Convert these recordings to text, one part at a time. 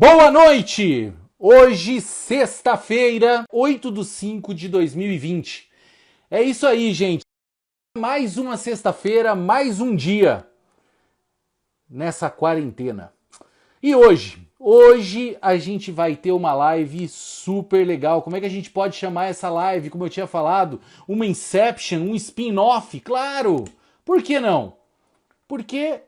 Boa noite! Hoje, sexta-feira, 8/5 de 2020. É isso aí, gente. Mais uma sexta-feira, mais um dia nessa quarentena. E hoje a gente vai ter uma live super legal. Como é que a gente pode chamar essa live? Como eu tinha falado, uma Inception, um spin-off? Claro! Por que não? Porque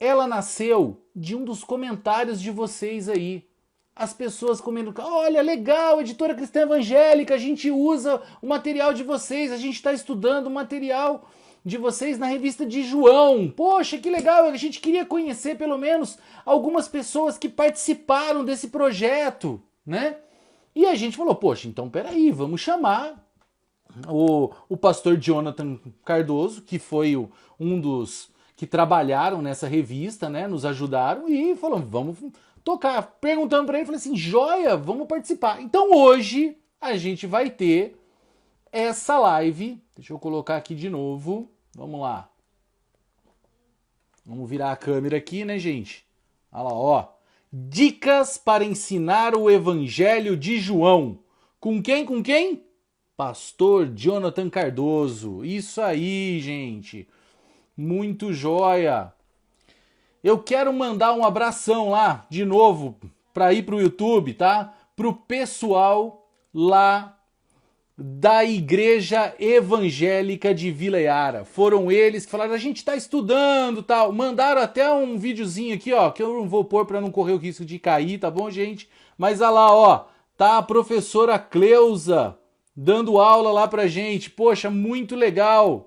ela nasceu de um dos comentários de vocês aí. As pessoas comentando, olha, legal, editora cristã evangélica, a gente usa o material de vocês, a gente está estudando o material de vocês na revista de João. Poxa, que legal, a gente queria conhecer pelo menos algumas pessoas que participaram desse projeto, E a gente falou, poxa, então peraí, vamos chamar o pastor Jonathan Cardoso, que foi um dos que trabalharam nessa revista, nos ajudaram e falamos, vamos tocar. Perguntando para ele, falei assim, joia, vamos participar. Então hoje a gente vai ter essa live, deixa eu colocar aqui de novo, vamos lá. Vamos virar a câmera aqui, gente? Olha lá, ó. Dicas para ensinar o Evangelho de João. Com quem? Com quem? Pastor Jonathan Cardoso. Isso aí, gente. Muito joia. Eu quero mandar um abração lá, de novo, para ir pro YouTube, tá? Pro pessoal lá da Igreja Evangélica de Vila Yara. Foram eles que falaram, a gente tá estudando, tal. Mandaram até um videozinho aqui, ó, que eu não vou pôr para não correr o risco de cair, tá bom, gente? Mas olha lá, ó, tá a professora Cleusa dando aula lá pra gente. Poxa, muito legal.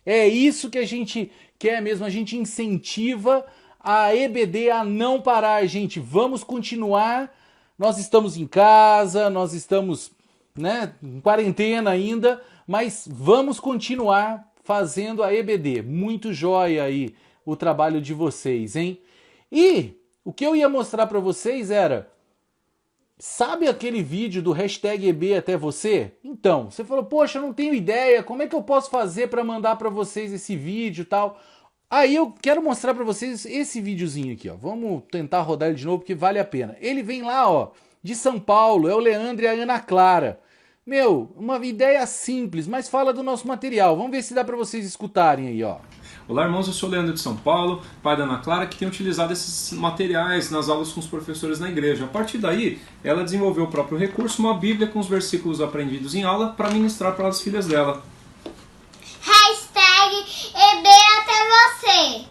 É isso que a gente quer mesmo, a gente incentiva a EBD a não parar, gente. Vamos continuar. Nós estamos em casa, nós estamos, em quarentena ainda, mas vamos continuar fazendo a EBD. Muito jóia aí o trabalho de vocês, hein? E o que eu ia mostrar para vocês era, sabe aquele vídeo do hashtag EB até você? Então, você falou, poxa, eu não tenho ideia, como é que eu posso fazer para mandar para vocês esse vídeo e tal? Aí eu quero mostrar para vocês esse videozinho aqui, ó. Vamos tentar rodar ele de novo porque vale a pena. Ele vem lá, ó, de São Paulo, é o Leandro e a Ana Clara. Meu, uma ideia simples, mas fala do nosso material. Vamos ver se dá para vocês escutarem aí, ó. Olá, irmãos, eu sou o Leandro de São Paulo, pai da Ana Clara, que tem utilizado esses materiais nas aulas com os professores na igreja. A partir daí, ela desenvolveu o próprio recurso, uma Bíblia com os versículos aprendidos em aula para ministrar para as filhas dela. Hashtag EB até você.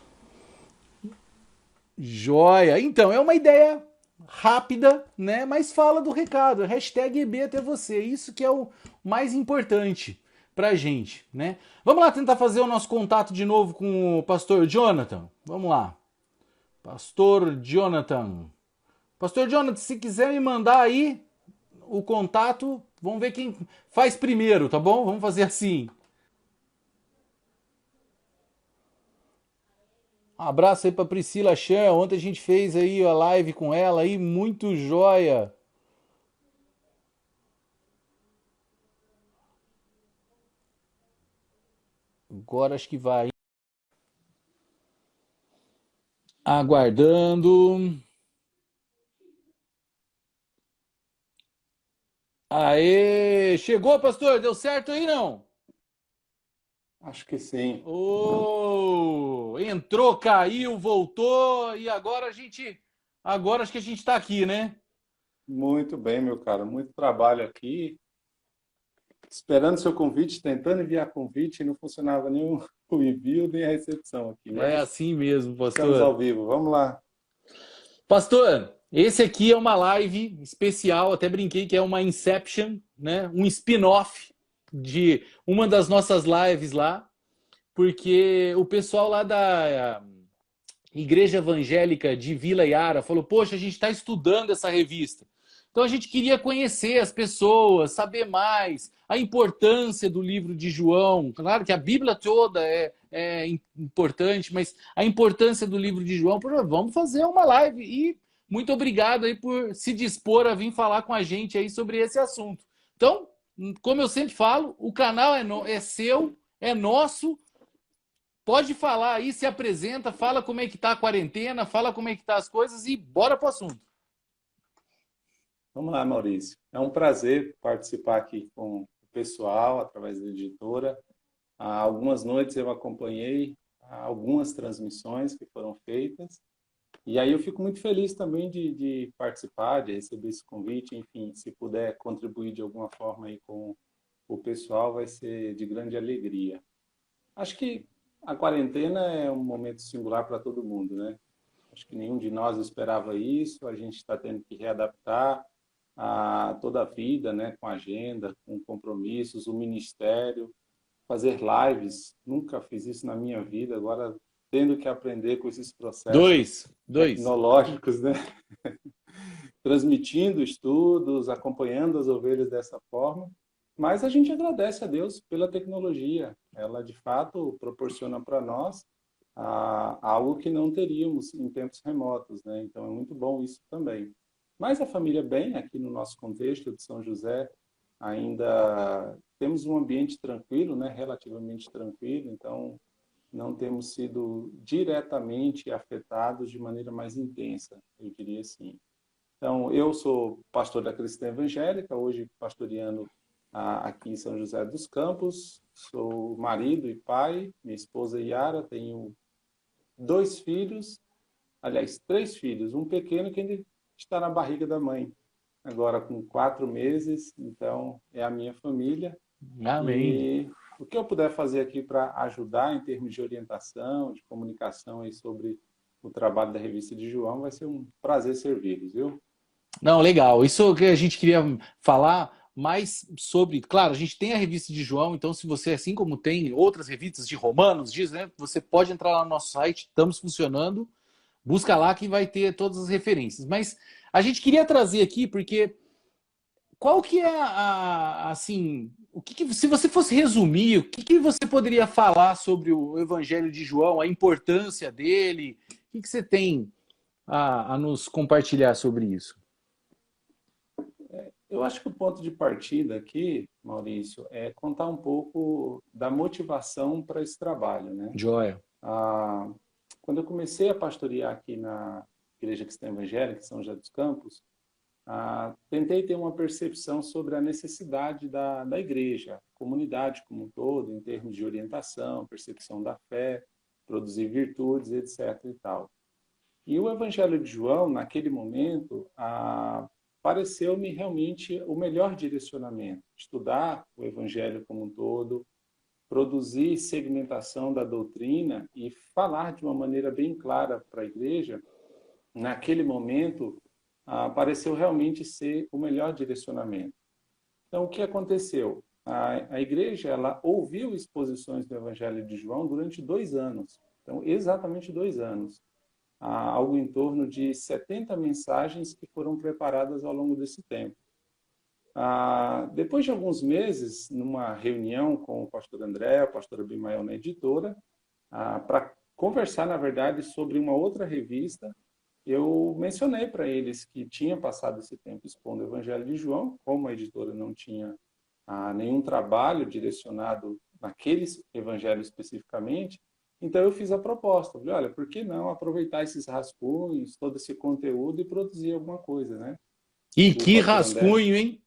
Joia! Então, é uma ideia rápida, mas fala do recado. Hashtag EB até você. Isso que é o mais importante pra gente, Vamos lá tentar fazer o nosso contato de novo com o pastor Jonathan? Vamos lá. Pastor Jonathan. Pastor Jonathan, se quiser me mandar aí o contato, vamos ver quem faz primeiro, tá bom? Vamos fazer assim. Um abraço aí pra Priscila Chan. Ontem a gente fez aí a live com ela aí, muito joia. Agora acho que vai. Aguardando. Aê! Chegou, pastor? Deu certo aí, não? Acho que sim. Oh, entrou, caiu, voltou e agora agora acho que a gente tá aqui, né? Muito bem, meu caro. Muito trabalho aqui. Esperando seu convite, tentando enviar convite e não funcionava nem o envio nem a recepção aqui. É assim mesmo, Estamos pastor. ao vivo. Vamos lá. Pastor, esse aqui é uma live especial, até brinquei que é uma Inception, Um spin-off de uma das nossas lives lá, porque o pessoal lá da Igreja Evangélica de Vila Yara falou, poxa, a gente está estudando essa revista. Então a gente queria conhecer as pessoas, saber mais, a importância do livro de João. Claro que a Bíblia toda é importante, mas a importância do livro de João, vamos fazer uma live. E muito obrigado aí por se dispor a vir falar com a gente aí sobre esse assunto. Então, como eu sempre falo, o canal é seu, é nosso. Pode falar aí, se apresenta, fala como é que tá a quarentena, fala como é que tá as coisas e bora pro assunto. Vamos lá, Maurício. É um prazer participar aqui com o pessoal através da editora. Há algumas noites eu acompanhei algumas transmissões que foram feitas. E aí eu fico muito feliz também de participar, de receber esse convite. Enfim, se puder contribuir de alguma forma aí com o pessoal, vai ser de grande alegria. Acho que a quarentena é um momento singular para todo mundo, né? Acho que nenhum de nós esperava isso. A gente está tendo que readaptar a toda a vida, né? Com agenda, com compromissos, o ministério, fazer lives. Nunca fiz isso na minha vida. Agora tendo que aprender com esses processos Dois. tecnológicos, né? Transmitindo estudos, acompanhando as ovelhas dessa forma. Mas a gente agradece a Deus pela tecnologia. Ela, de fato, proporciona para nós algo que não teríamos em tempos remotos, né? Então, é muito bom isso também. Mas a família bem, aqui no nosso contexto de São José, ainda temos um ambiente tranquilo, né? Relativamente tranquilo, então não temos sido diretamente afetados de maneira mais intensa, eu diria assim. Então, eu sou pastor da Cristã Evangélica, hoje pastoreando aqui em São José dos Campos, sou marido e pai, minha esposa Yara, tenho 2 filhos, aliás, 3 filhos, um pequeno que ainda está na barriga da mãe, agora com 4 meses, então é a minha família. Amém. E o que eu puder fazer aqui para ajudar em termos de orientação, de comunicação aí sobre o trabalho da Revista de João, vai ser um prazer servi-los, viu? Não, legal. Isso que a gente queria falar mais sobre. Claro, a gente tem a revista de João, então se você, assim como tem outras revistas de Romanos, diz, né? Você pode entrar lá no nosso site, estamos funcionando. Busca lá que vai ter todas as referências. Mas a gente queria trazer aqui, porque qual que é assim, se você fosse resumir, o que você poderia falar sobre o Evangelho de João, a importância dele? O que você tem a nos compartilhar sobre isso? Eu acho que o ponto de partida aqui, Maurício, é contar um pouco da motivação para esse trabalho, né? Joia. Ah, quando eu comecei a pastorear aqui na Igreja Cristã Evangélica, em São José dos Campos, tentei ter uma percepção sobre a necessidade da igreja, comunidade como um todo, em termos de orientação, percepção da fé, produzir virtudes, etc. e tal. E o Evangelho de João, naquele momento, pareceu-me realmente o melhor direcionamento. Estudar o Evangelho como um todo, produzir segmentação da doutrina e falar de uma maneira bem clara para a igreja, naquele momento, pareceu realmente ser o melhor direcionamento. Então, o que aconteceu? A igreja ela ouviu exposições do Evangelho de João durante 2 anos. Então, exatamente 2 anos. Algo em torno de 70 mensagens que foram preparadas ao longo desse tempo. Depois de alguns meses, numa reunião com o pastor André, a pastora Abimael na editora, para conversar, na verdade, sobre uma outra revista, eu mencionei para eles que tinha passado esse tempo expondo o Evangelho de João, como a editora não tinha nenhum trabalho direcionado naquele evangelho especificamente, então eu fiz a proposta. Falei, olha, por que não aproveitar esses rascunhos, todo esse conteúdo e produzir alguma coisa, né? E o que pastor André, rascunho, hein?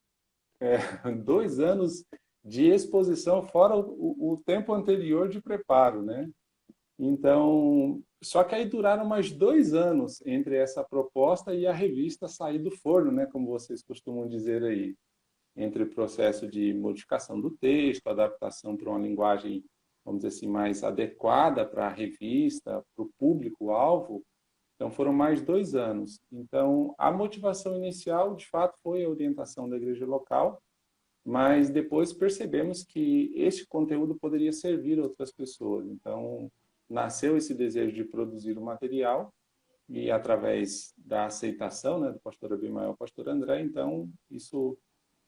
2 anos de exposição, fora o tempo anterior de preparo, né? Então, só que aí duraram mais 2 anos entre essa proposta e a revista sair do forno, né? Como vocês costumam dizer aí. Entre o processo de modificação do texto, adaptação para uma linguagem, vamos dizer assim, mais adequada para a revista, para o público-alvo. Então, foram mais 2 anos. Então, a motivação inicial, de fato, foi a orientação da igreja local, mas depois percebemos que este conteúdo poderia servir a outras pessoas. Então, nasceu esse desejo de produzir o material e, através da aceitação, né, do pastor Abimael e do pastor André, então, isso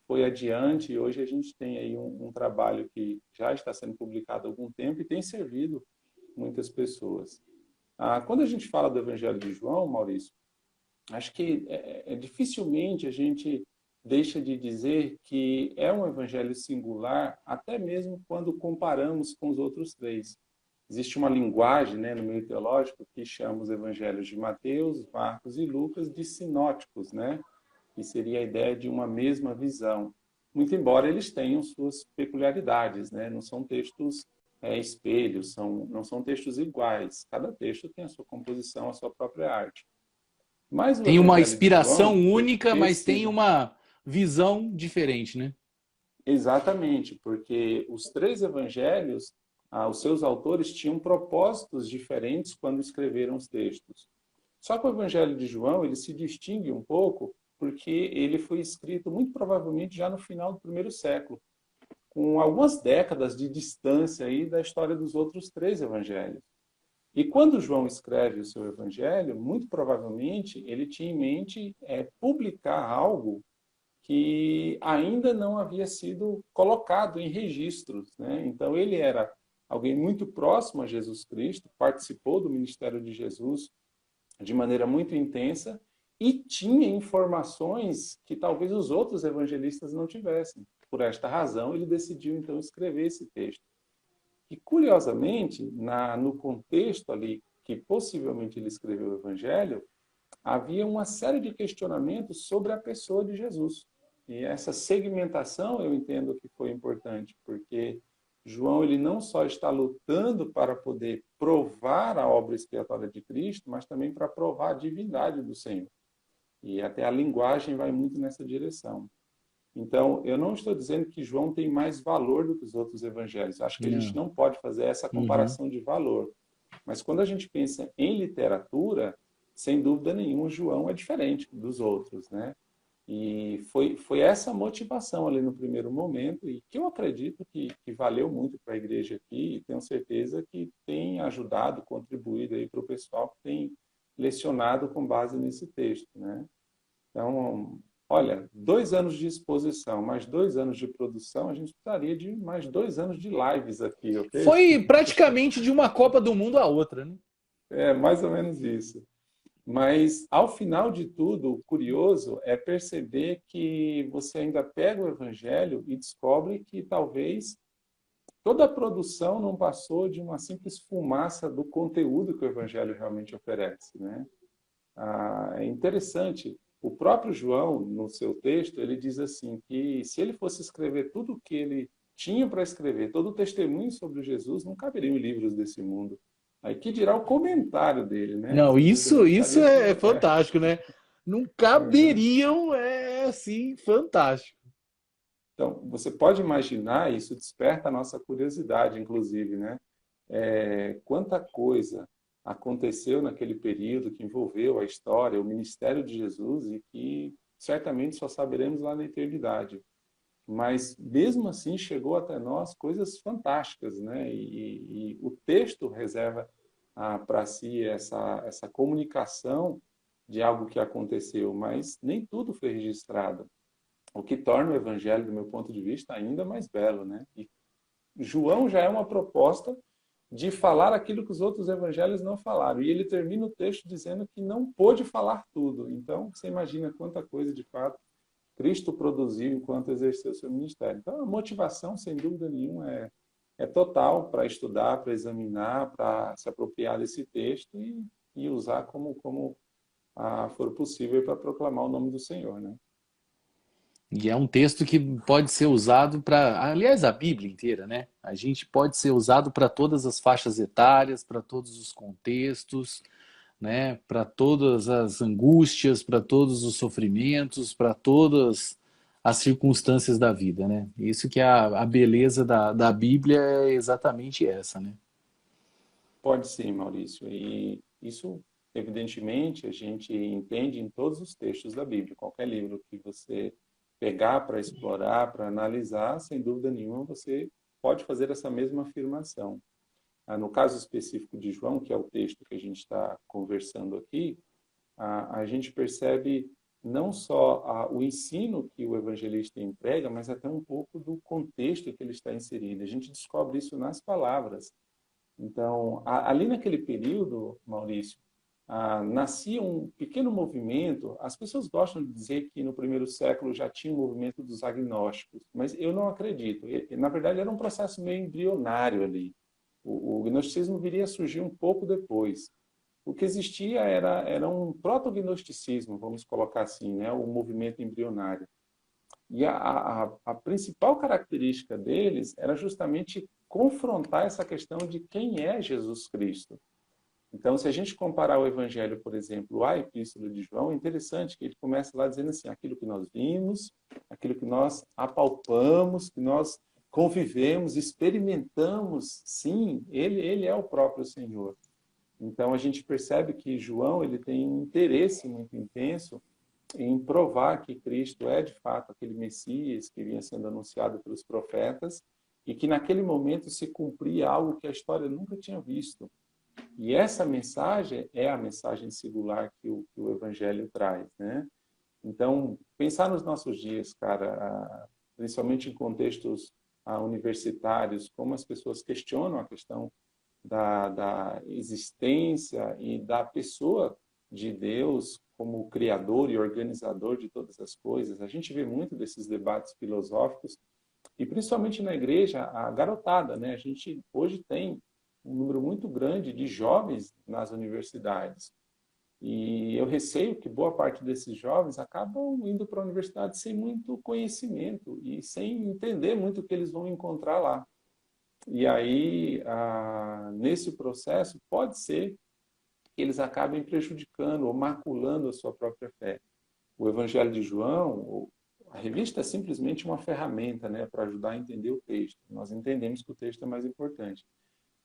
foi adiante e hoje a gente tem aí um trabalho que já está sendo publicado há algum tempo e tem servido muitas pessoas. Quando a gente fala do Evangelho de João, Maurício, acho que dificilmente a gente deixa de dizer que é um evangelho singular, até mesmo quando comparamos com os outros 3. Existe uma linguagem, né, no meio teológico que chama os evangelhos de Mateus, Marcos e Lucas de sinóticos, né? que seria a ideia de uma mesma visão. Muito embora eles tenham suas peculiaridades, né? Não são textos espelhos, não são textos iguais. Cada texto tem a sua composição, a sua própria arte. Mas o Tem uma Evangelho de inspiração João foi única, mas tem tecido. uma visão diferente, né? Exatamente, porque os três evangelhos, os seus autores tinham propósitos diferentes quando escreveram os textos. Só que o Evangelho de João, ele se distingue um pouco porque ele foi escrito muito provavelmente já no final do primeiro século, com algumas décadas de distância aí da história dos outros três evangelhos. E quando João escreve o seu evangelho, muito provavelmente ele tinha em mente publicar algo que ainda não havia sido colocado em registros, né? Então ele era alguém muito próximo a Jesus Cristo, participou do ministério de Jesus de maneira muito intensa e tinha informações que talvez os outros evangelistas não tivessem. Por esta razão, ele decidiu então escrever esse texto. E curiosamente, no contexto ali que possivelmente ele escreveu o evangelho, havia uma série de questionamentos sobre a pessoa de Jesus. E essa segmentação eu entendo que foi importante, porque João ele não só está lutando para poder provar a obra expiatória de Cristo, mas também para provar a divindade do Senhor. E até a linguagem vai muito nessa direção. Então, eu não estou dizendo que João tem mais valor do que os outros evangelhos. Acho que a gente não pode fazer essa comparação de valor. Mas quando a gente pensa em literatura, sem dúvida nenhuma, João é diferente dos outros, né? E foi essa motivação ali no primeiro momento, e que eu acredito que valeu muito para a igreja aqui, e tenho certeza que tem ajudado, contribuído aí para o pessoal que tem lecionado com base nesse texto, né? Então, olha, 2 anos de exposição, mais 2 anos de produção, a gente precisaria de mais 2 anos de lives aqui, ok? Foi praticamente de uma Copa do Mundo à outra, né? É, mais ou menos isso. Mas, ao final de tudo, o curioso é perceber que você ainda pega o Evangelho e descobre que talvez toda a produção não passou de uma simples fumaça do conteúdo que o Evangelho realmente oferece, né? É interessante. O próprio João, no seu texto, ele diz assim que se ele fosse escrever tudo o que ele tinha para escrever, todo o testemunho sobre Jesus, não caberiam livros desse mundo. Aí que dirá o comentário dele, né? Não, isso é Estaria... fantástico, né? Não Uhum. caberiam, assim, fantástico. Então, você pode imaginar, isso desperta a nossa curiosidade, inclusive, né? Quanta coisa aconteceu naquele período que envolveu a história, o ministério de Jesus e que certamente só saberemos lá na eternidade. Mas, mesmo assim, chegou até nós coisas fantásticas, né? E o texto reserva para si essa comunicação de algo que aconteceu, mas nem tudo foi registrado, o que torna o evangelho, do meu ponto de vista, ainda mais belo, né? E João já é uma proposta de falar aquilo que os outros evangelhos não falaram. E ele termina o texto dizendo que não pôde falar tudo. Então, você imagina quanta coisa, de fato, Cristo produziu enquanto exerceu seu ministério. Então, a motivação, sem dúvida nenhuma, é total para estudar, para examinar, para se apropriar desse texto e usar como for possível para proclamar o nome do Senhor, né? E é um texto que pode ser usado para, aliás, a Bíblia inteira, né? A gente pode ser usado para todas as faixas etárias, para todos os contextos, né? Para todas as angústias, para todos os sofrimentos, para todas as circunstâncias da vida, né? Isso que é a beleza da Bíblia é exatamente essa, né? Pode sim, Maurício. E isso, evidentemente, a gente entende em todos os textos da Bíblia. Qualquer livro que você pegar para explorar, para analisar, sem dúvida nenhuma, você pode fazer essa mesma afirmação. No caso específico de João, que é o texto que a gente está conversando aqui, a gente percebe não só o ensino que o evangelista emprega, mas até um pouco do contexto que ele está inserido. A gente descobre isso nas palavras. Então, ali naquele período, Maurício, nascia um pequeno movimento. As pessoas gostam de dizer que no primeiro século já tinha o movimento dos agnósticos, mas eu não acredito. Na verdade, era um processo meio embrionário ali. O gnosticismo viria a surgir um pouco depois. O que existia era um proto-gnosticismo, vamos colocar assim, né? O movimento embrionário. E a principal característica deles era justamente confrontar essa questão de quem é Jesus Cristo. Então, se a gente comparar o Evangelho, por exemplo, à Epístola de João, é interessante que ele começa lá dizendo assim, aquilo que nós vimos, aquilo que nós apalpamos, que nós convivemos, experimentamos, sim, ele é o próprio Senhor. Então, a gente percebe que João ele tem um interesse muito intenso em provar que Cristo é, de fato, aquele Messias que vinha sendo anunciado pelos profetas e que, naquele momento, se cumpria algo que a história nunca tinha visto. E essa mensagem é a mensagem singular que o Evangelho traz, né? Então, pensar nos nossos dias, cara, principalmente em contextos universitários, como as pessoas questionam a questão da existência e da pessoa de Deus como criador e organizador de todas as coisas. A gente vê muito desses debates filosóficos e principalmente na igreja, a garotada, né? A gente hoje tem um número muito grande de jovens nas universidades. E eu receio que boa parte desses jovens acabam indo para a universidade sem muito conhecimento e sem entender muito o que eles vão encontrar lá. E aí, nesse processo, pode ser que eles acabem prejudicando ou maculando a sua própria fé. O Evangelho de João, a revista é simplesmente uma ferramenta, né, para ajudar a entender o texto. Nós entendemos que o texto é mais importante.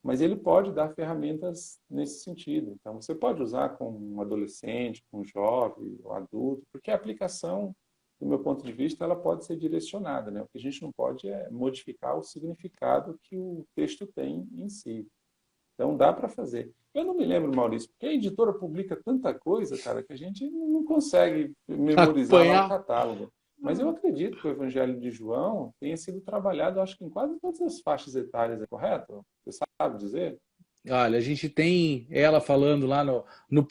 Mas ele pode dar ferramentas nesse sentido. Então, você pode usar com um adolescente, com um jovem, um adulto, porque a aplicação, do meu ponto de vista, ela pode ser direcionada, né? O que a gente não pode é modificar o significado que o texto tem em si. Então, dá para fazer. Eu não me lembro, Maurício, porque a editora publica tanta coisa, cara, que a gente não consegue memorizar lá o Acompanhar. catálogo. Mas eu acredito que o Evangelho de João tenha sido trabalhado, acho que em quase todas as faixas etárias, é correto? Você sabe dizer? Olha, a gente tem ela falando lá no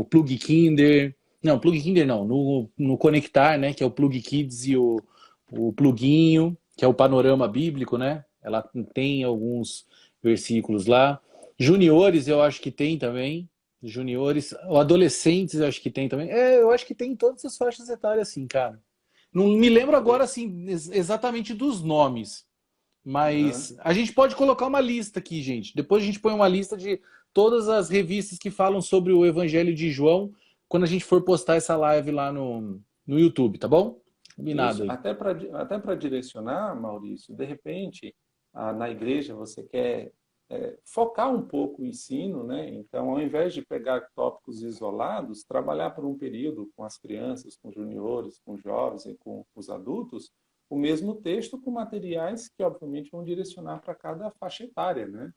Plug Kinder. Não, Plug Kinder não, no Conectar, né? Que é o Plug Kids e o Pluguinho, que é o panorama bíblico, né? Ela tem alguns versículos lá. Juniores, eu acho que tem também. Juniores, ou adolescentes, eu acho que tem também. É, eu acho que tem em todas as faixas etárias, assim, cara. Não me lembro agora, assim, exatamente dos nomes. Uhum. Mas a gente pode colocar uma lista aqui, gente. Depois a gente põe uma lista de todas as revistas que falam sobre o Evangelho de João quando a gente for postar essa live lá no YouTube, tá bom? Combinado Isso, aí. até para direcionar, Maurício, de repente, na igreja você quer focar um pouco o ensino, né? Então, ao invés de pegar tópicos isolados, trabalhar por um período com as crianças, com os juniores, com os jovens e com os adultos, o mesmo texto com materiais que, obviamente, vão direcionar para cada faixa etária, né?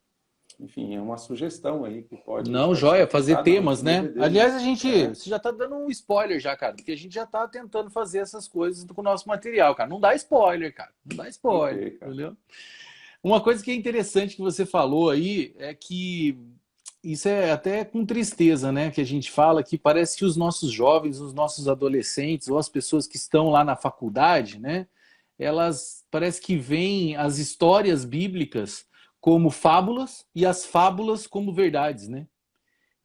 Enfim, é uma sugestão aí que pode, Não, pode ser joia, fazer aplicada temas, no né? EBD, né? Aliás, você já tá dando um spoiler já, cara, porque a gente já tá tentando fazer essas coisas com o nosso material, cara. Não dá spoiler, cara. Não dá Ok, spoiler, cara. entendeu? Uma coisa que é interessante que você falou aí é que isso é até com tristeza, né? Que a gente fala que parece que os nossos jovens, os nossos adolescentes ou as pessoas que estão lá na faculdade, né? Elas parece que veem as histórias bíblicas como fábulas e as fábulas como verdades, né?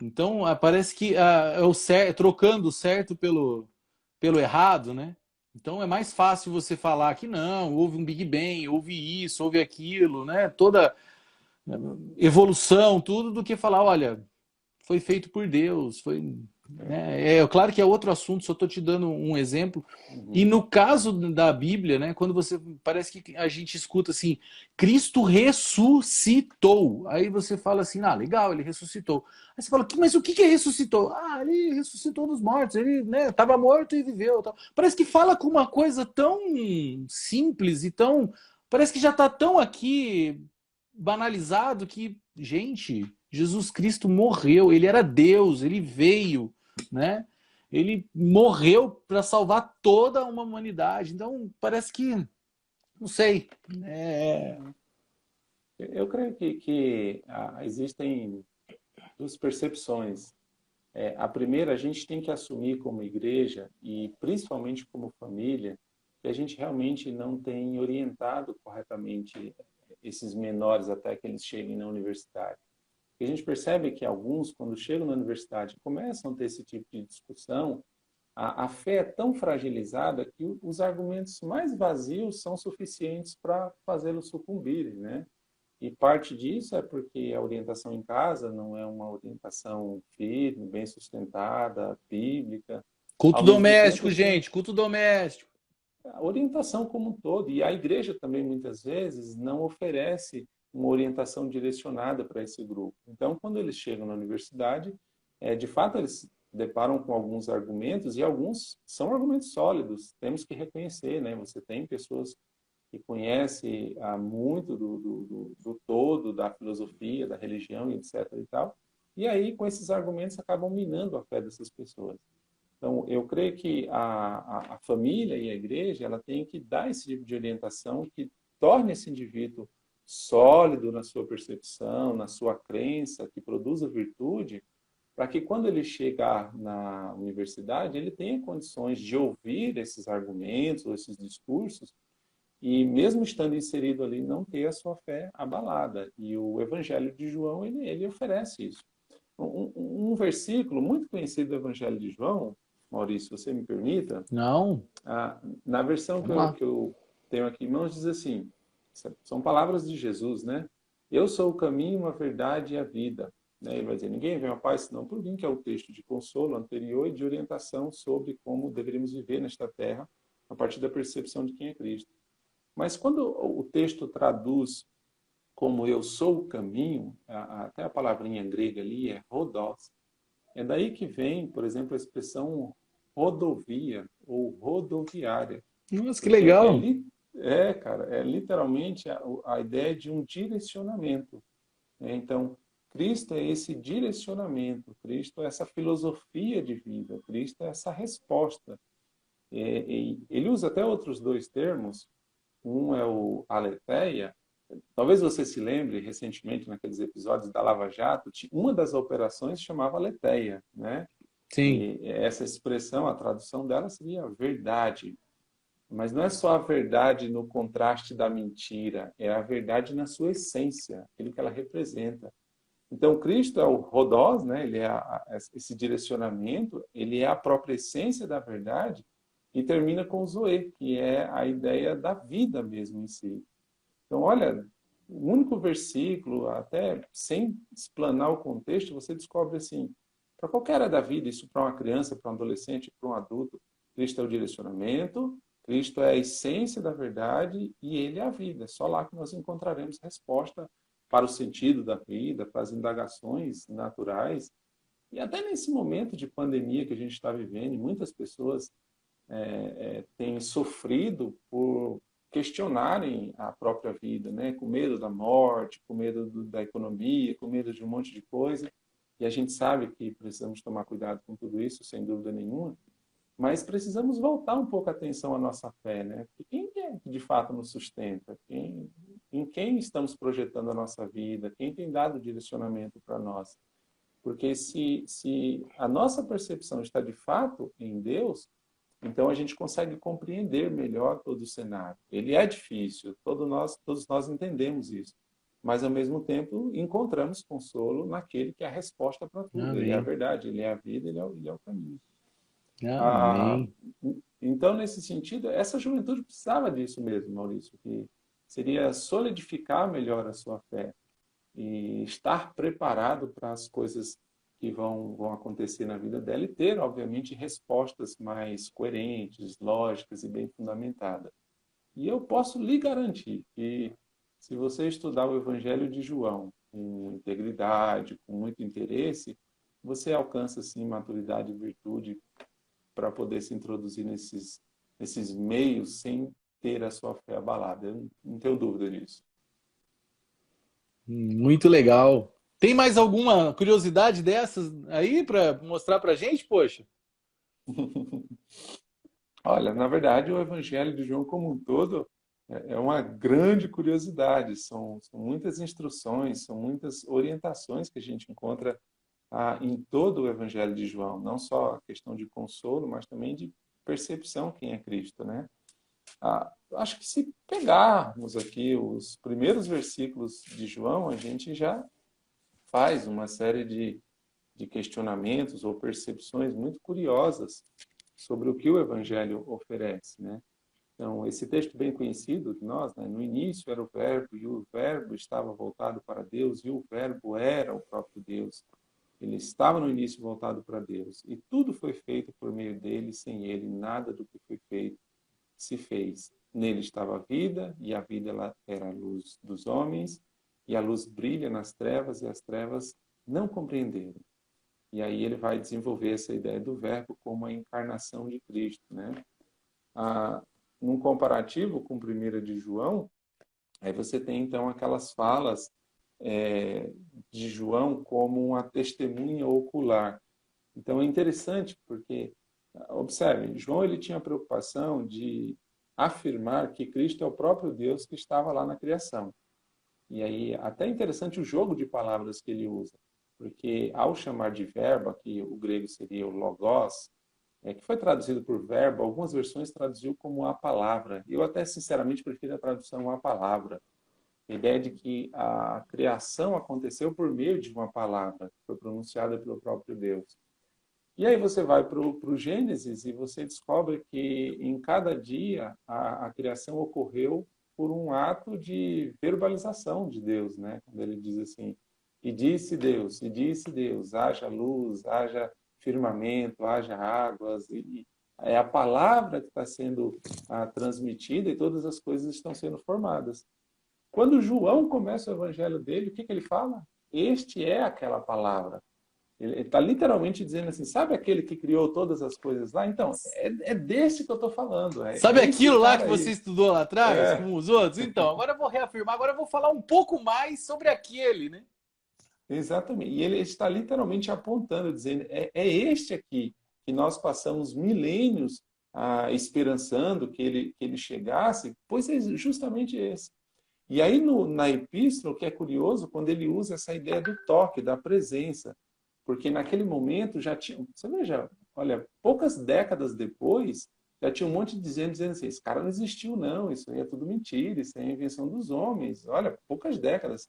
Então parece que é o certo, trocando o certo pelo errado, né? Então é mais fácil você falar que não, houve um Big Bang, houve isso, houve aquilo, né? Toda evolução, tudo, do que falar, olha, foi feito por Deus, foi, né? Claro que é outro assunto, só estou te dando um exemplo. E Uhum. no caso da Bíblia, né, quando você parece que a gente escuta assim, Cristo ressuscitou. Aí você fala assim, ah, legal, ele ressuscitou. Aí você fala, mas o que é ressuscitou? Ah, ele ressuscitou dos mortos, ele, né, estava morto e viveu. Tal. Parece que fala com uma coisa tão simples e tão. Parece que já está tão aqui banalizado que, gente, Jesus Cristo morreu, ele era Deus, ele veio, né? Ele morreu para salvar toda uma humanidade. Então, parece que, não sei. Eu creio que existem duas percepções. A primeira, a gente tem que assumir como igreja e principalmente como família que a gente realmente não tem orientado corretamente esses menores até que eles cheguem na universidade. Porque a gente percebe que alguns, quando chegam na universidade, começam a ter esse tipo de discussão, a fé é tão fragilizada que os argumentos mais vazios são suficientes para fazê-los sucumbirem, né? E parte disso é porque a orientação em casa não é uma orientação firme, bem sustentada, bíblica. Culto Ao mesmo doméstico, tempo, tem gente, culto doméstico. a orientação como um todo. E a igreja também, muitas vezes, não oferece uma orientação direcionada para esse grupo. Então, quando eles chegam na universidade, de fato, eles se deparam com alguns argumentos, e alguns são argumentos sólidos, temos que reconhecer, né? Você tem pessoas que conhecem muito do todo, da filosofia, da religião, etc. e tal, e aí, com esses argumentos, acabam minando a fé dessas pessoas. Então, eu creio que a família e a igreja ela tem que dar esse tipo de orientação que torne esse indivíduo sólido na sua percepção, na sua crença, que produza virtude, para que quando ele chegar na universidade, ele tenha condições de ouvir esses argumentos ou esses discursos e, mesmo estando inserido ali, não ter a sua fé abalada. E o Evangelho de João, ele oferece isso. Um versículo muito conhecido do Evangelho de João, Maurício, se você me permita, Não, na versão vamos lá. que eu tenho aqui em mãos, diz assim, são palavras de Jesus, né? Eu sou o caminho, a verdade e a vida. Né? Ele vai dizer, ninguém vem ao Pai senão por mim, que é o texto de consolo anterior e de orientação sobre como deveríamos viver nesta terra, a partir da percepção de quem é Cristo. Mas quando o texto traduz como eu sou o caminho, até a palavrinha grega ali é rodós. É daí que vem, por exemplo, a expressão rodovia ou rodoviária. Nossa, que Porque legal. cara, é literalmente a ideia de um direcionamento. Né? Então, Cristo é esse direcionamento, Cristo é essa filosofia de vida, Cristo é essa resposta. Ele usa até outros dois termos, um é o aletheia. Talvez você se lembre, recentemente, naqueles episódios da Lava Jato, uma das operações chamava aletheia, né? Sim. E essa expressão, a tradução dela seria verdade. Mas não é só a verdade no contraste da mentira, é a verdade na sua essência, aquilo que ela representa. Então, Cristo é o rodós, né? Ele é esse direcionamento, ele é a própria essência da verdade, e termina com o zoe, que é a ideia da vida mesmo em si. Então, olha, o único versículo, até sem explanar o contexto, você descobre assim, para qualquer área da vida, isso para uma criança, para um adolescente, para um adulto, Cristo é o direcionamento, Cristo é a essência da verdade e Ele é a vida. É só lá que nós encontraremos resposta para o sentido da vida, para as indagações naturais. E até nesse momento de pandemia que a gente está vivendo, muitas pessoas têm sofrido por questionarem a própria vida, né? Com medo da morte, com medo da economia, com medo de um monte de coisa. E a gente sabe que precisamos tomar cuidado com tudo isso, sem dúvida nenhuma, mas precisamos voltar um pouco a atenção à nossa fé, né? Porque quem é que de fato nos sustenta? Em quem estamos projetando a nossa vida? Quem tem dado direcionamento para nós? Porque se a nossa percepção está de fato em Deus, então a gente consegue compreender melhor todo o cenário. Ele é difícil, todos nós entendemos isso. Mas, ao mesmo tempo, encontramos consolo naquele que é a resposta para tudo. Ele é a Amém. verdade, ele é a vida, ele é o caminho. Ah, Amém. então, nesse sentido, essa juventude precisava disso mesmo, Maurício, que seria solidificar melhor a sua fé e estar preparado para as coisas que vão acontecer na vida dela e ter, obviamente, respostas mais coerentes, lógicas e bem fundamentadas. E eu posso lhe garantir que, se você estudar o Evangelho de João com integridade, com muito interesse, você alcança, sim, maturidade e virtude para poder se introduzir nesses meios sem ter a sua fé abalada. Eu não tenho dúvida disso. Muito legal. Tem mais alguma curiosidade dessas aí para mostrar pra gente, poxa? Olha, na verdade, o Evangelho de João como um todo é uma grande curiosidade. São muitas instruções, são muitas orientações que a gente encontra em todo o Evangelho de João. Não só a questão de consolo, mas também de percepção quem é Cristo, né? Acho que se pegarmos aqui os primeiros versículos de João, a gente já faz uma série de questionamentos ou percepções muito curiosas sobre o que o Evangelho oferece, né? Então, esse texto bem conhecido de nós, né? No início era o Verbo, e o Verbo estava voltado para Deus, e o Verbo era o próprio Deus. Ele estava no início voltado para Deus, e tudo foi feito por meio dele, sem ele, nada do que foi feito se fez. Nele estava a vida, e a vida ela era a luz dos homens, e a luz brilha nas trevas, e as trevas não compreenderam. E aí ele vai desenvolver essa ideia do Verbo como a encarnação de Cristo, né? Num comparativo com 1 de João, aí você tem então aquelas falas de João como uma testemunha ocular. Então é interessante porque, observe, João ele tinha a preocupação de afirmar que Cristo é o próprio Deus que estava lá na criação. E aí até interessante o jogo de palavras que ele usa, porque ao chamar de verbo, aqui o grego seria o logos, que foi traduzido por verbo, algumas versões traduziu como a palavra. Eu até sinceramente prefiro a tradução a palavra. A ideia de que a criação aconteceu por meio de uma palavra, que foi pronunciada pelo próprio Deus. E aí você vai para o Gênesis e você descobre que em cada dia a criação ocorreu por um ato de verbalização de Deus, né? Quando ele diz assim, e disse Deus, haja luz, haja firmamento, haja águas, e é a palavra que está sendo transmitida e todas as coisas estão sendo formadas. Quando João começa o evangelho dele, o que ele fala? Este é aquela palavra. Ele está literalmente dizendo assim, sabe aquele que criou todas as coisas lá? Então, é desse que eu estou falando. Sabe aquilo lá que você aí estudou lá atrás, com os outros? Então, agora eu vou reafirmar, agora eu vou falar um pouco mais sobre aquele, né? Exatamente. E ele está literalmente apontando, dizendo, é este aqui que nós passamos milênios esperançando que ele chegasse, pois é justamente esse. E aí na epístola, o que é curioso, quando ele usa essa ideia do toque, da presença, porque naquele momento já tinha, você veja, olha, poucas décadas depois, já tinha um monte dizendo assim, esse cara não existiu não, isso aí é tudo mentira, isso é a invenção dos homens. Olha, poucas décadas.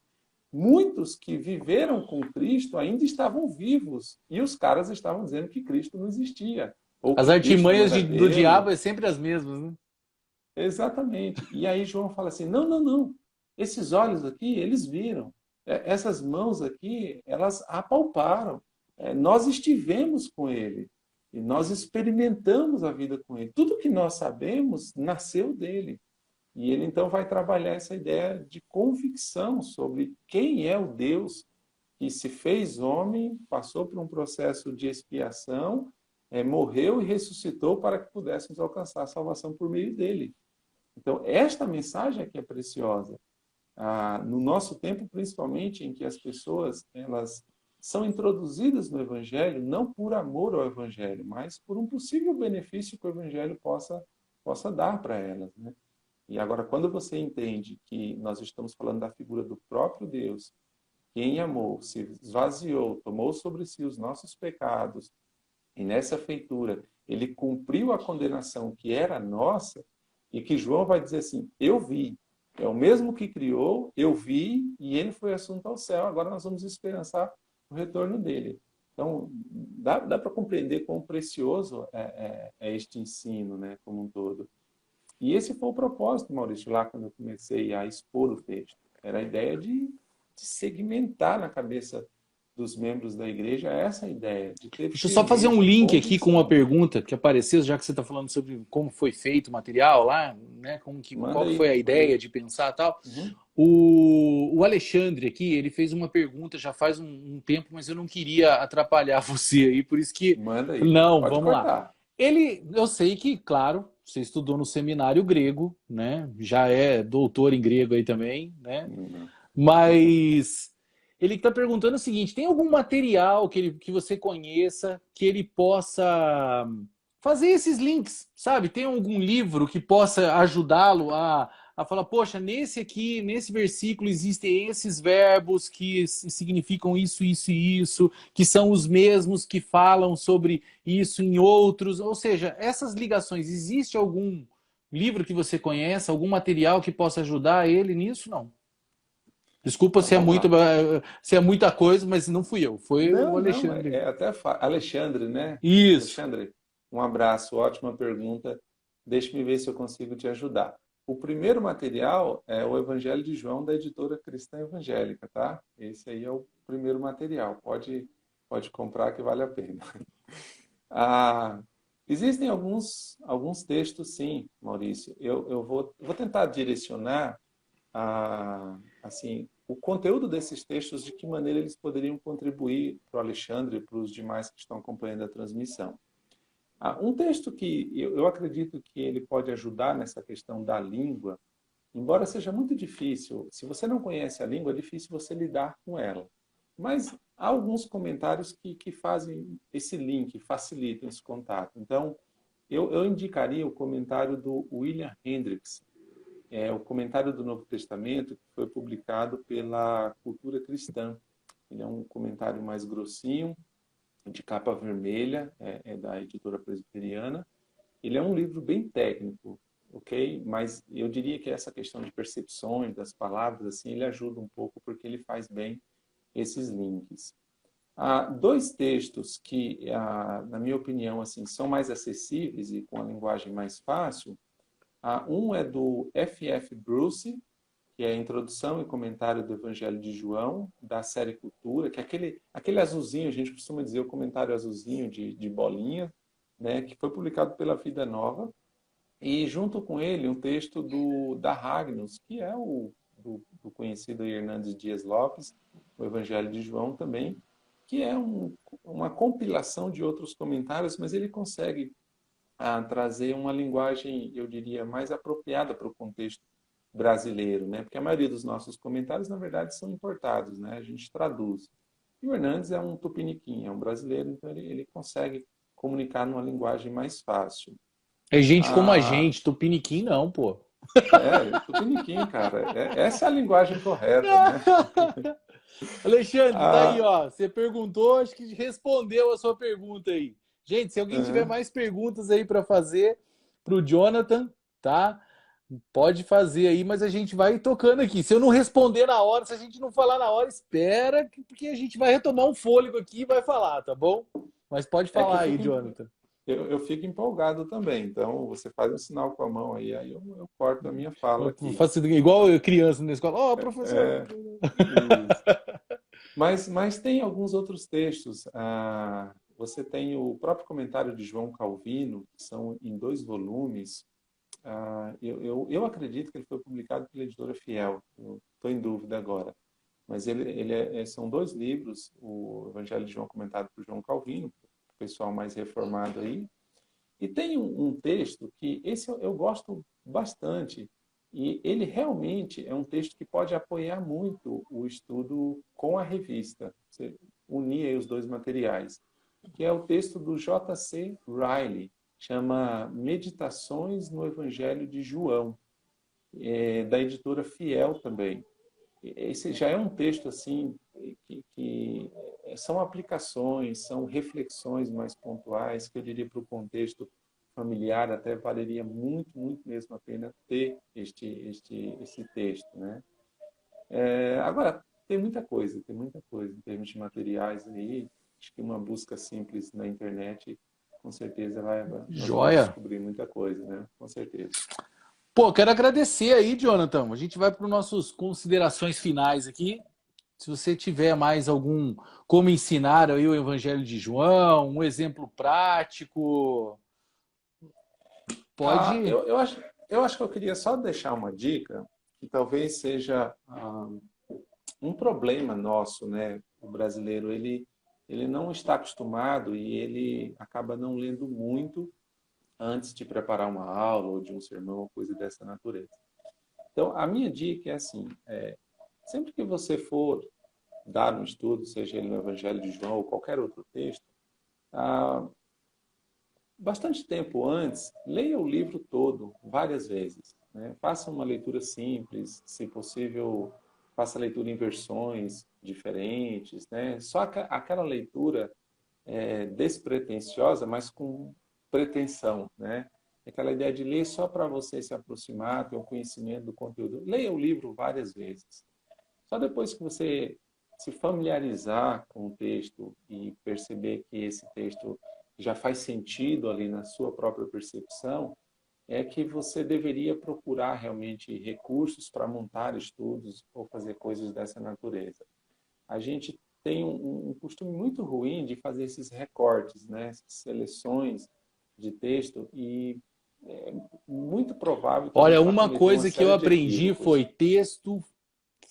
Muitos que viveram com Cristo ainda estavam vivos e os caras estavam dizendo que Cristo não existia. Ou As que artimanhas Cristo não era do Deus. diabo é sempre as mesmas, né? Exatamente. E aí João fala assim, não. Esses olhos aqui, eles viram. Essas mãos aqui, elas apalparam. Nós estivemos com ele. E nós experimentamos a vida com ele. Tudo que nós sabemos nasceu dele. E ele então vai trabalhar essa ideia de convicção sobre quem é o Deus que se fez homem, passou por um processo de expiação, morreu e ressuscitou para que pudéssemos alcançar a salvação por meio dele. Então, esta mensagem aqui é preciosa. No nosso tempo, principalmente, em que as pessoas elas são introduzidas no Evangelho não por amor ao Evangelho, mas por um possível benefício que o Evangelho possa dar para elas, né? E agora, quando você entende que nós estamos falando da figura do próprio Deus, que em amor se esvaziou, tomou sobre si os nossos pecados, e nessa feitura ele cumpriu a condenação que era nossa, e que João vai dizer assim, eu vi, é o mesmo que criou, eu vi, e ele foi assunto ao céu, agora nós vamos esperançar o retorno dele. Então, dá para compreender quão precioso é este ensino, né, como um todo. E esse foi o propósito, Maurício, lá quando eu comecei a expor o texto. Era a ideia de segmentar na cabeça dos membros da igreja essa ideia. Deixa eu só fazer um link aqui com uma pergunta que apareceu, já que você está falando sobre como foi feito o material lá, né? Qual foi a ideia de pensar e tal. Uhum. O Alexandre aqui, ele fez uma pergunta já faz um tempo, mas eu não queria atrapalhar você aí, por isso que... Manda aí. Não, vamos lá. Eu sei que, claro, você estudou no seminário grego, né? Já é doutor em grego aí também, né? Uhum. Mas ele está perguntando o seguinte, tem algum material que você conheça que ele possa fazer esses links, sabe? Tem algum livro que possa ajudá-lo a falar, poxa, nesse versículo existem esses verbos que significam isso, isso e isso, que são os mesmos que falam sobre isso em outros. Ou seja, essas ligações, existe algum livro que você conheça, algum material que possa ajudar ele nisso? Não? Desculpa Então vamos lá. se é muita coisa, mas não fui eu, foi o Não, não, Alexandre. é até Alexandre, né? Isso. Alexandre, um abraço, ótima pergunta. Deixe-me ver se eu consigo te ajudar. O primeiro material é o Evangelho de João, da editora Cristã Evangélica, tá? Esse aí é o primeiro material. Pode comprar que vale a pena. Ah, existem alguns textos, sim, Maurício. Eu vou tentar direcionar assim, o conteúdo desses textos, de que maneira eles poderiam contribuir para o Alexandre e para os demais que estão acompanhando a transmissão. Um texto que eu acredito que ele pode ajudar nessa questão da língua, embora seja muito difícil, se você não conhece a língua, é difícil você lidar com ela. Mas há alguns comentários que fazem esse link, facilitam esse contato. Então, eu indicaria o comentário do William Hendricks, o comentário do Novo Testamento, que foi publicado pela Cultura Cristã. Ele é um comentário mais grossinho, de capa vermelha, é da editora presbiteriana. Ele é um livro bem técnico, ok? Mas eu diria que essa questão de percepções das palavras, assim, ele ajuda um pouco, porque ele faz bem esses links. Há dois textos que, na minha opinião, assim, são mais acessíveis e com a linguagem mais fácil. Um é do F.F. Bruce, que é a introdução e comentário do Evangelho de João, da série Cultura, que é aquele azulzinho, a gente costuma dizer o comentário azulzinho de bolinha, né, que foi publicado pela Vida Nova, e junto com ele um texto da Ragnus, que é do conhecido Hernandes Dias Lopes, o Evangelho de João também, que é uma compilação de outros comentários, mas ele consegue trazer uma linguagem, eu diria, mais apropriada para o contexto brasileiro, né? Porque a maioria dos nossos comentários, na verdade, são importados, né? A gente traduz. E o Hernandes é um tupiniquim, é um brasileiro, então ele consegue comunicar numa linguagem mais fácil. É gente como a Ah, gente, Tupiniquim não, pô. tupiniquim, cara. Essa é a linguagem correta, né? Alexandre, tá aí, Ah, ó. Você perguntou, acho que respondeu a sua pergunta aí. Gente, se alguém tiver é. mais perguntas aí para fazer pro Jonathan, tá? Pode fazer aí, mas a gente vai tocando aqui. Se eu não responder na hora, se a gente não falar na hora, espera, porque a gente vai retomar um fôlego aqui e vai falar, tá bom? Mas pode É que falar aí, Jonathan. eu fico empolgado também. Então, você faz um sinal com a mão aí eu corto a minha fala Eu aqui. faço igual eu, criança na escola. Ó, professor. É, isso. Mas tem alguns outros textos. Você tem o próprio comentário de João Calvino, que são em 2 volumes. Eu acredito que ele foi publicado pela editora Fiel. Estou em dúvida agora. Mas são 2 livros, o Evangelho de João comentado por João Calvino, o pessoal mais reformado aí. E tem um texto que esse eu gosto bastante, e ele realmente é um texto que pode apoiar muito o estudo com a revista, você unir aí os dois materiais, que é o texto do J.C. Riley, chama Meditações no Evangelho de João, da editora Fiel também. Esse já é um texto assim que são aplicações, são reflexões mais pontuais, que eu diria para o contexto familiar até valeria muito, muito mesmo a pena ter esse texto, né? Agora, tem muita coisa em termos de materiais aí. Acho que uma busca simples na internet, com certeza nós vamos Joia. descobrir muita coisa, né? Com certeza. Pô, quero agradecer aí, Jonathan. A gente vai para as nossas considerações finais aqui. Se você tiver mais algum como ensinar aí o Evangelho de João, um exemplo prático, Ah, pode. eu acho que eu queria só deixar uma dica que talvez seja um problema nosso, né? O brasileiro, ele não está acostumado e ele acaba não lendo muito antes de preparar uma aula ou de um sermão, ou coisa dessa natureza. Então, a minha dica é assim, sempre que você for dar um estudo, seja ele no Evangelho de João ou qualquer outro texto, bastante tempo antes, leia o livro todo, várias vezes, né? Faça uma leitura simples, se possível, faça a leitura em versões diferentes, né? Só aquela leitura despretensiosa, mas com pretensão, né? Aquela ideia de ler só para você se aproximar, ter um conhecimento do conteúdo. Leia o livro várias vezes. Só depois que você se familiarizar com o texto e perceber que esse texto já faz sentido ali na sua própria percepção, é que você deveria procurar realmente recursos para montar estudos ou fazer coisas dessa natureza. A gente tem um costume muito ruim de fazer esses recortes, né? Essas seleções de texto, e é muito provável que a Olha, gente vá uma cometer uma coisa que eu série de aprendi foi equívocos. texto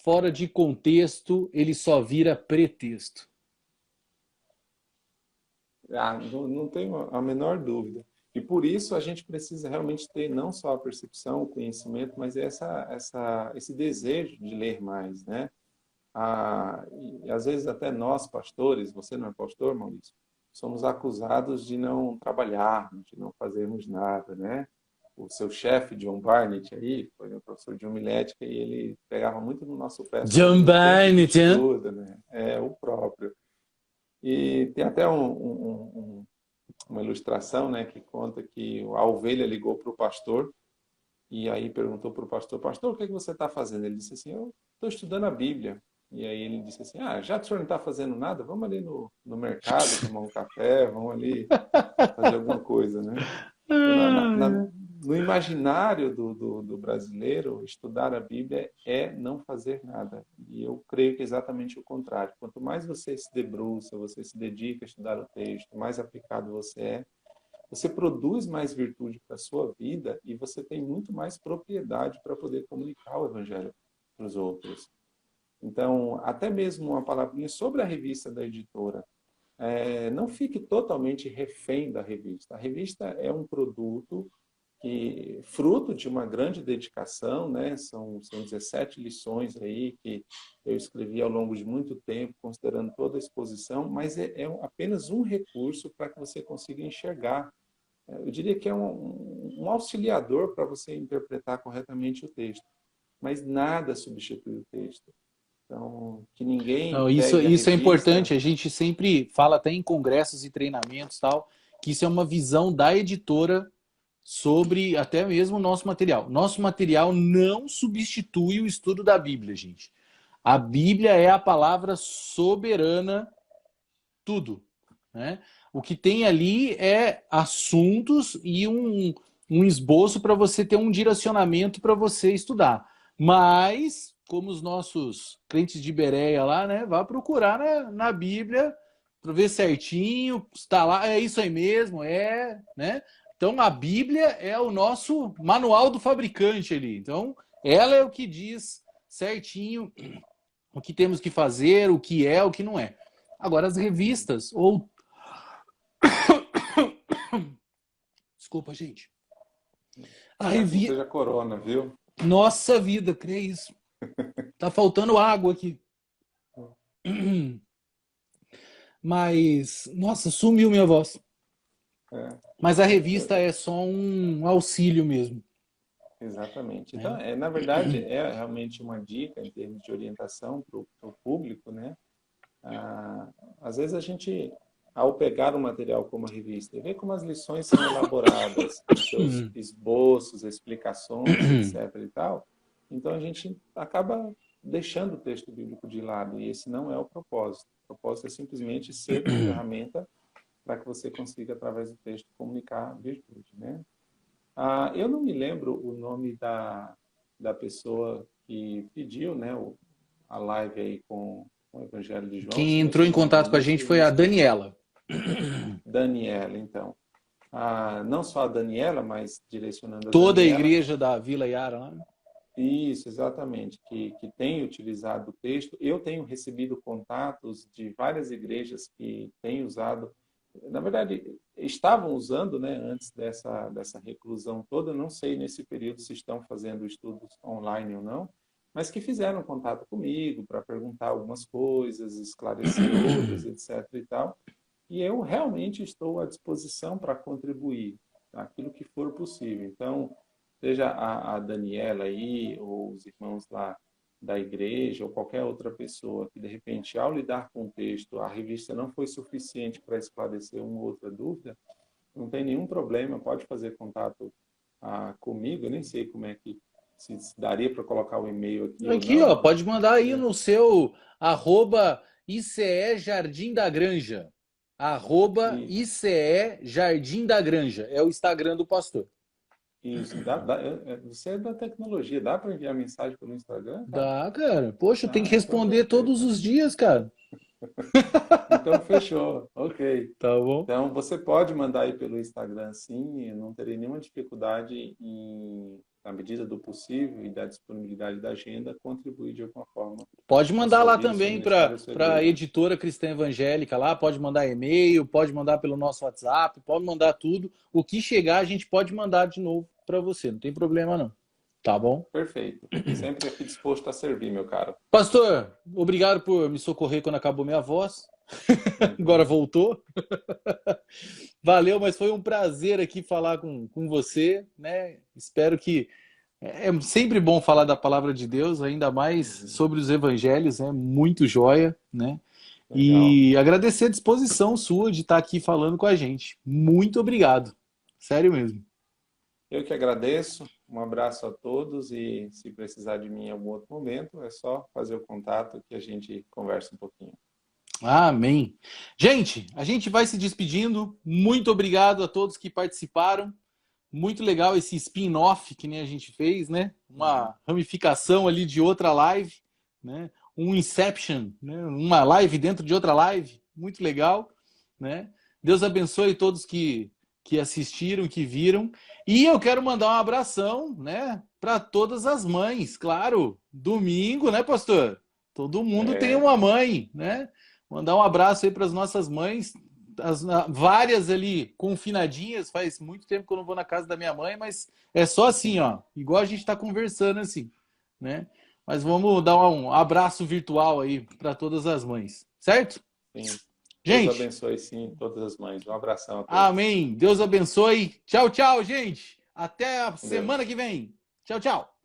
fora de contexto, ele só vira pretexto. Não tenho a menor dúvida. E por isso a gente precisa realmente ter não só a percepção, o conhecimento, mas esse desejo de ler mais, né? E às vezes até nós, pastores, você não é pastor, Maurício, somos acusados de não trabalharmos, de não fazermos nada, né? O seu chefe, John Barnett, aí, foi meu professor de homilética, e ele pegava muito no nosso pé John sobre o tempo de Barnett, hein? estudo, né? É, o próprio. E tem até uma ilustração, né, que conta que a ovelha ligou para o pastor e aí perguntou para o pastor: pastor, o que é que você está fazendo? Ele disse assim: eu estou estudando a Bíblia. E aí ele disse assim: já que o senhor não está fazendo nada, vamos ali no mercado tomar um café, vamos ali fazer alguma coisa, né? Então, no imaginário do brasileiro, estudar a Bíblia é não fazer nada. E eu creio que é exatamente o contrário. Quanto mais você se debruça, você se dedica a estudar o texto, mais aplicado você produz mais virtude para a sua vida e você tem muito mais propriedade para poder comunicar o Evangelho para os outros. Então, até mesmo uma palavrinha sobre a revista da editora. Não fique totalmente refém da revista. A revista é um produto fruto de uma grande dedicação, né? São 17 lições aí que eu escrevi ao longo de muito tempo, considerando toda a exposição, mas é apenas um recurso para que você consiga enxergar. Eu diria que é um auxiliador para você interpretar corretamente o texto, mas nada substitui o texto. Então, que ninguém Não, isso, pegue a isso é revista. importante. A gente sempre fala até em congressos e treinamentos e tal, que isso é uma visão da editora sobre até mesmo o nosso material. Nosso material não substitui o estudo da Bíblia, gente. A Bíblia é a palavra soberana, tudo, né? O que tem ali é assuntos e um esboço para você ter um direcionamento para você estudar. Mas, como os nossos crentes de Bereia lá, né? Vá procurar na Bíblia para ver certinho, está lá, é isso aí mesmo, né? Então a Bíblia é o nosso manual do fabricante ali. Então, ela é o que diz certinho o que temos que fazer, o que é, o que não é. Agora, as revistas, ou. Desculpa, gente. A Não revista. seja corona, viu? Nossa vida, que é isso? Tá faltando água aqui. Mas, nossa, sumiu minha voz. É, Mas a revista é só um auxílio mesmo. exatamente. Então, Né? na verdade, é realmente uma dica em termos de orientação para o público, né? Às vezes a gente, ao pegar um material como a revista e ver como as lições são elaboradas, com seus esboços, explicações, etc. e tal, então a gente acaba deixando o texto bíblico de lado, e esse não é o propósito. O propósito é simplesmente ser uma ferramenta para que você consiga, através do texto, comunicar virtude, né? Eu não me lembro o nome da pessoa que pediu, né, a live aí com o Evangelho de João. Você Quem entrou em mencionou no contato com a início gente e eu foi me a esqueci. Daniela. Daniela, então. Não só a Daniela, mas direcionando a Toda a Daniela. igreja da Vila Yara lá. Isso, exatamente, que tem utilizado o texto. Eu tenho recebido contatos de várias igrejas que têm usado, na verdade, estavam usando, né, antes dessa reclusão toda. Eu não sei nesse período se estão fazendo estudos online ou não, mas que fizeram contato comigo para perguntar algumas coisas, esclarecer outras, etc. e tal. E eu realmente estou à disposição para contribuir aquilo que for possível. Então, seja a Daniela aí, ou os irmãos lá da igreja, ou qualquer outra pessoa que, de repente, ao lidar com o texto, a revista não foi suficiente para esclarecer uma ou outra dúvida, não tem nenhum problema, pode fazer contato comigo. Eu nem sei como é que se daria para colocar o e-mail aqui ou Aqui, não. ó, pode mandar aí no seu @ICE Jardim da Granja. @ICE Jardim da Granja. É o Instagram do pastor. Isso, você é da tecnologia, dá para enviar mensagem pelo Instagram, cara? Dá, cara. Poxa, tem que Então responder perfeito. todos os dias, cara. Então fechou, ok. Tá bom? Então você pode mandar aí pelo Instagram, sim, eu não terei nenhuma dificuldade na medida do possível e da disponibilidade da agenda, contribuir de alguma forma Pode com o mandar lá serviço, também no para esclarecedor, a né? editora Cristã Evangélica lá, pode mandar e-mail, pode mandar pelo nosso WhatsApp, pode mandar tudo. O que chegar a gente pode mandar de novo para você, não tem problema não. Tá bom? Perfeito. Sempre aqui disposto a servir, meu caro. Pastor, obrigado por me socorrer quando acabou minha voz. Agora voltou. Valeu, mas foi um prazer aqui falar com você, né? Espero que é sempre bom falar da palavra de Deus, ainda mais sobre os evangelhos, né? Muito joia, né? Legal. E agradecer a disposição sua de estar aqui falando com a gente. Muito obrigado. Sério mesmo. Eu que agradeço. Um abraço a todos e se precisar de mim em algum outro momento, é só fazer o contato que a gente conversa um pouquinho. Amém. Gente, a gente vai se despedindo. Muito obrigado a todos que participaram. Muito legal esse spin-off que nem a gente fez, né? Uma ramificação ali de outra live, né? Um Inception, né? Uma live dentro de outra live. Muito legal, né? Deus abençoe todos que assistiram, que viram. E eu quero mandar um abração, né? Para todas as mães, claro. Domingo, né, pastor? Todo mundo tem uma mãe, né? Mandar um abraço aí para as nossas mães. Várias ali confinadinhas, faz muito tempo que eu não vou na casa da minha mãe, mas é só assim, ó, igual a gente está conversando assim, né? Mas vamos dar um abraço virtual aí para todas as mães, certo? Sim. Gente, Deus abençoe, sim, todas as mães. Um abração a todos. amém. Deus abençoe. Tchau, tchau, gente. Até a semana que vem. Tchau, tchau.